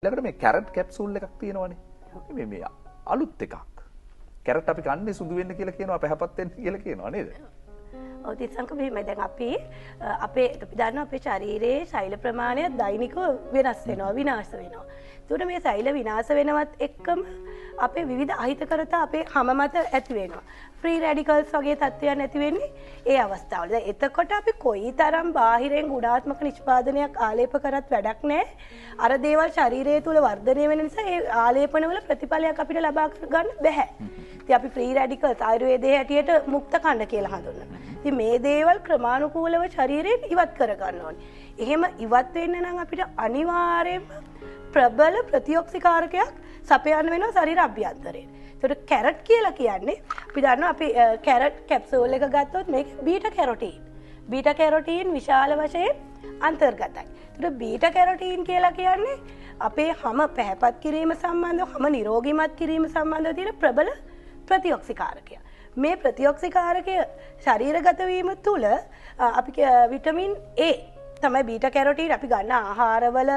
ඊළඟට මේ carrot capsule එකක් තියෙනවනේ. මේ අලුත් එකක්. කැරට් අපි කන්නේ සුදු වෙන්න කියලා කියනවා, පැහැපත් වෙන්න කියලා කියනවා නේද? ඔව් තිස්සංක මෙහෙමයි. දැන් අපි දන්නවා අපේ ශරීරයේ ශෛල ප්‍රමාණය දෛනිකව වෙනස් වෙනවා, විනාශ වෙනවා. ඒකට මේ ශෛල විනාශ වෙනවත් එක්කම අපේ විවිධ අහිතකරතා අපේ හැම මත ඇති වෙනවා. ෆ්‍රී රැඩිකල්ස් වගේ තත්ත්වයන් ඇති වෙන්නේ ඒ අවස්ථාවල. දැන් එතකොට අපි කොයිතරම් බාහිරෙන් ගුණාත්මක නිෂ්පාදනයක් ආලේප කරත් වැඩක් නැහැ. අර දේවල් ශරීරය තුල වර්ධනය වෙන නිසා ඒ ආලේපනවල ප්‍රතිඵලයක් අපිට ලබා ගන්න බැහැ. ඉතින් අපි ෆ්‍රී රැඩිකල්ස් ආයුර්වේදයේ හැටියට මුක්ත කණ්ඩ කියලා හඳුන්වනවා. ඉතින් මේ දේවල් ක්‍රමානුකූලව ශරීරයෙන් ඉවත් කර ගන්න ඕනේ. එහෙම ඉවත් වෙන්න නම් අපිට අනිවාර්යයෙන්ම ප්‍රබල ප්‍රතිඔක්සිකාරකයක් සපයන්න වෙනවා ශරීර අභ්‍යන්තරයෙන්. ඒකට කැරට් කියලා කියන්නේ අපි දන්නවා අපි කැරට් කැප්සූල් එක ගත්තොත් මේක බීටා කැරොටින්. බීටා කැරොටින් විශාල වශයෙන් අන්තර්ගතයි. ඒකට බීටා කැරොටින් කියලා කියන්නේ අපේ හැම පැහැපත් කිරීම සම්බන්ධව හැම නිරෝගීමත් කිරීම සම්බන්ධව තියෙන ප්‍රබල ප්‍රතිඔක්සිකාරකය. මේ ප්‍රතිඔක්සිකාරකය ශරීරගත වීම තුළ අපි විටමින් A තමයි බීටා කැරොටින් අපි ගන්න ආහාරවල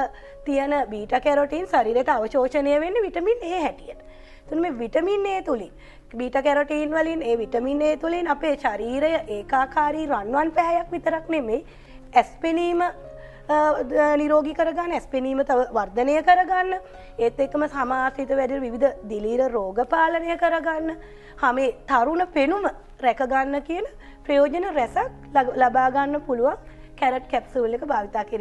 තියෙන බීටා කැරොටින් ශරීරයට අවශෝෂණය වෙන්නේ විටමින් A හැටියට. එතන මේ විටමින් A තුලින් බීටා කැරොටින් වලින් ඒ විටමින් A තුලින් අපේ ශරීරය ඒකාකාරී රන්වන් පැහැයක් විතරක් නෙමෙයි ඇස්පෙනීම නිරෝගී කරගන්න, ඇස්පෙනීම තව වර්ධනය කරගන්න, ඒත් එක්කම සමාර්ථිත වැඩි විවිධ දිලීර රෝග පාලනය කරගන්න, හැමේ තරුණ පෙනුම රැක ගන්න කියන ප්‍රයෝජන රැසක් ලබා ගන්න පුළුවන් කැරට් කැප්සූල් එක භාවිතා කිරීම.